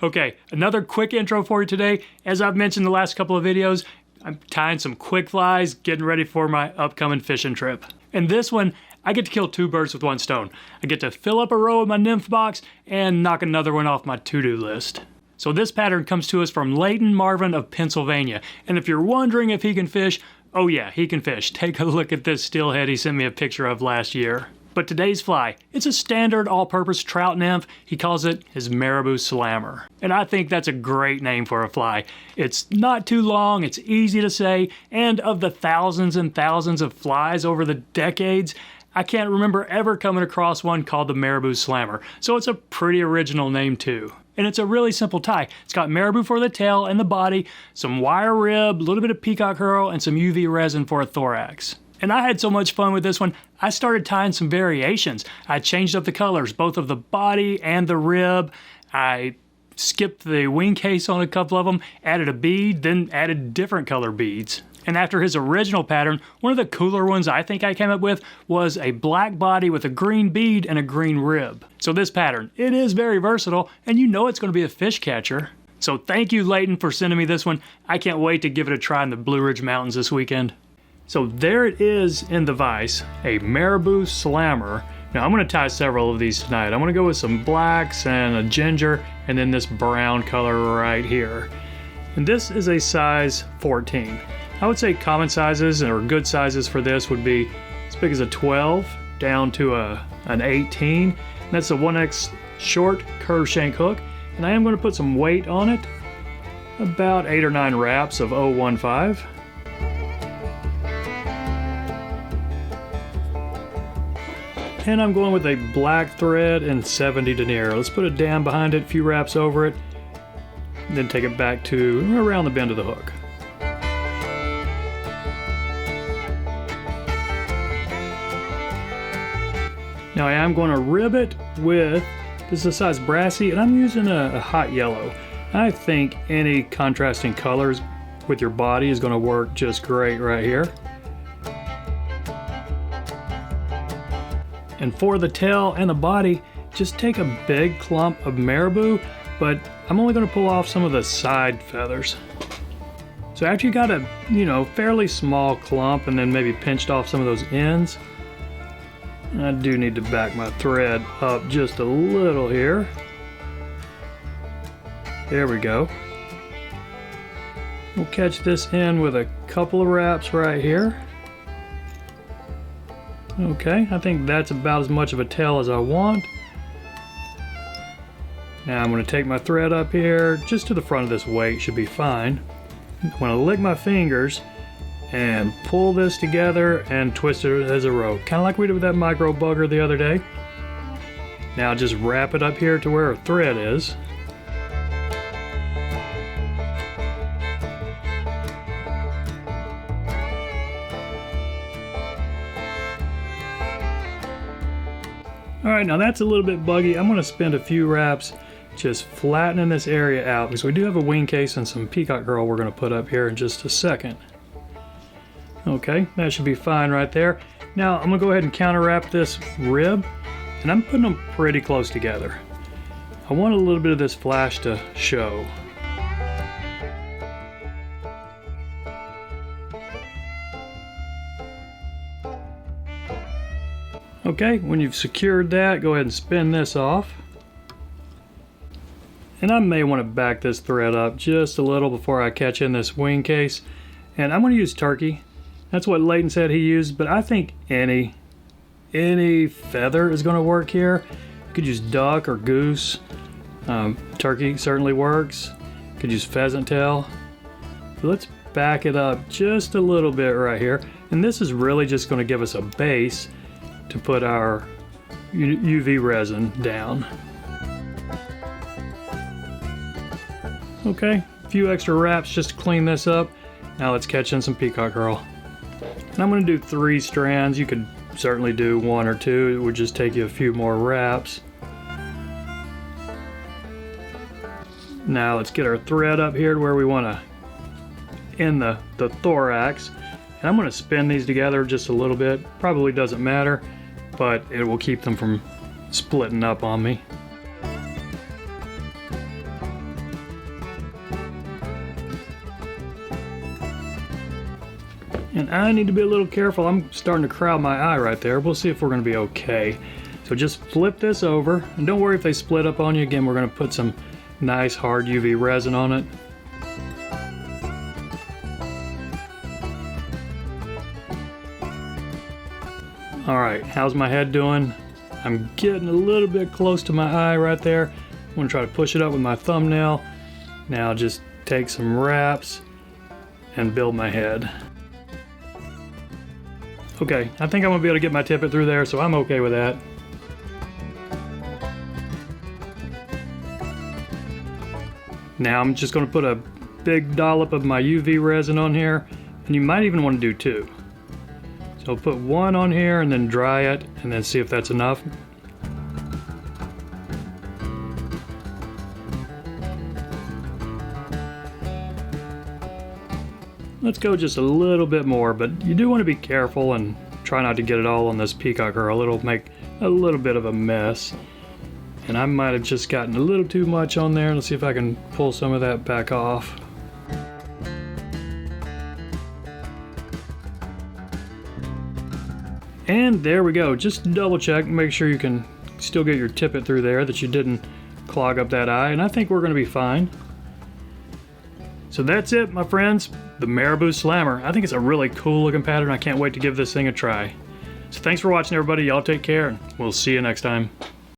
Okay, another quick intro for you today. As I've mentioned in the last couple of videos, I'm tying some quick flies, getting ready for my upcoming fishing trip. And this one, I get to kill two birds with one stone. I get to fill up a row in my nymph box and knock another one off my to-do list. So this pattern comes to us from Layton Marvin of Pennsylvania. And if you're wondering if he can fish, oh yeah, he can fish. Take a look at this steelhead he sent me a picture of last year. But today's fly, it's a standard all-purpose trout nymph. He calls it his Marabou Slammer. And I think that's a great name for a fly. It's not too long, it's easy to say, and of the thousands and thousands of flies over the decades, I can't remember ever coming across one called the Marabou Slammer. So it's a pretty original name too. And it's a really simple tie. It's got marabou for the tail and the body, some wire rib, a little bit of peacock herl, and some UV resin for a thorax. And I had so much fun with this one, I started tying some variations. I changed up the colors, both of the body and the rib. I skipped the Wingcase on a couple of them, added a bead, then added different color beads. And after his original pattern, one of the cooler ones I think I came up with was a black body with a green bead and a green rib. So this pattern, it is very versatile, and you know it's going to be a fish catcher. So thank you, Layton, for sending me this one. I can't wait to give it a try in the Blue Ridge Mountains this weekend. So there it is in the vise, a Marabou Slammer. Now I'm going to tie several of these tonight. I'm going to go with some blacks and a ginger, and then this brown color right here. And this is a size 14. I would say common sizes or good sizes for this would be as big as a 12 down to an 18. And that's a 1X short curved shank hook. And I am going to put some weight on it, about 8 or 9 wraps of 015. And I'm going with a black thread and 70 denier. Let's put a dam behind it, a few wraps over it, and then take it back to around the bend of the hook. Now I am going to rib it with, this is a size Brassie, and I'm using a hot yellow. I think any contrasting colors with your body is going to work just great right here. And for the tail and the body, just take a big clump of marabou, but I'm only going to pull off some of the side feathers. So after you got a, fairly small clump and then maybe pinched off some of those ends, I do need to back my thread up just a little here. There we go. We'll catch this in with a couple of wraps right here. Okay, I think that's about as much of a tail as I want. Now I'm going to take my thread up here, just to the front of this weight, should be fine. I'm going to lick my fingers and pull this together and twist it as a rope, kind of like we did with that micro bugger the other day. Now just wrap it up here to where our thread is. Alright, now that's a little bit buggy. I'm going to spend a few wraps just flattening this area out, because we do have a Wingcase and some peacock herl we're going to put up here in just a second. Okay, that should be fine right there. Now I'm going to go ahead and counter wrap this rib, and I'm putting them pretty close together. I want a little bit of this flash to show. Okay, when you've secured that, go ahead and spin this off. And I may want to back this thread up just a little before I catch in this Wingcase. And I'm going to use turkey. That's what Layton said he used, but I think any feather is going to work here. You could use duck or goose. Turkey certainly works. You could use pheasant tail. So let's back it up just a little bit right here. And this is really just going to give us a base to put our UV resin down. Okay, a few extra wraps just to clean this up. Now let's catch in some peacock herl. And I'm going to do 3 strands. You could certainly do 1 or 2. It would just take you a few more wraps. Now let's get our thread up here to where we want to end the thorax. And I'm going to spin these together just a little bit. Probably doesn't matter, but it will keep them from splitting up on me. And I need to be a little careful. I'm starting to crowd my eye right there. We'll see if we're gonna be okay. So just flip this over, and don't worry if they split up on you. Again, we're gonna put some nice hard UV resin on it. All right, how's my head doing? I'm getting a little bit close to my eye right there. I'm gonna try to push it up with my thumbnail. Now just take some wraps and build my head. Okay, I think I'm gonna be able to get my tippet through there, so I'm okay with that. Now I'm just gonna put a big dollop of my UV resin on here, and you might even want to do 2. So put 1 on here and then dry it, and then see if that's enough. Let's go just a little bit more, but you do want to be careful and try not to get it all on this peacock herl. It'll make a little bit of a mess. And I might have just gotten a little too much on there. Let's see if I can pull some of that back off. And there we go. Just double check, make sure you can still get your tippet through there, that you didn't clog up that eye, and I think we're gonna be fine. So that's it, my friends, the Marabou Slammer. I think it's a really cool looking pattern. I can't wait to give this thing a try. So thanks for watching, everybody. Y'all take care, and we'll see you next time.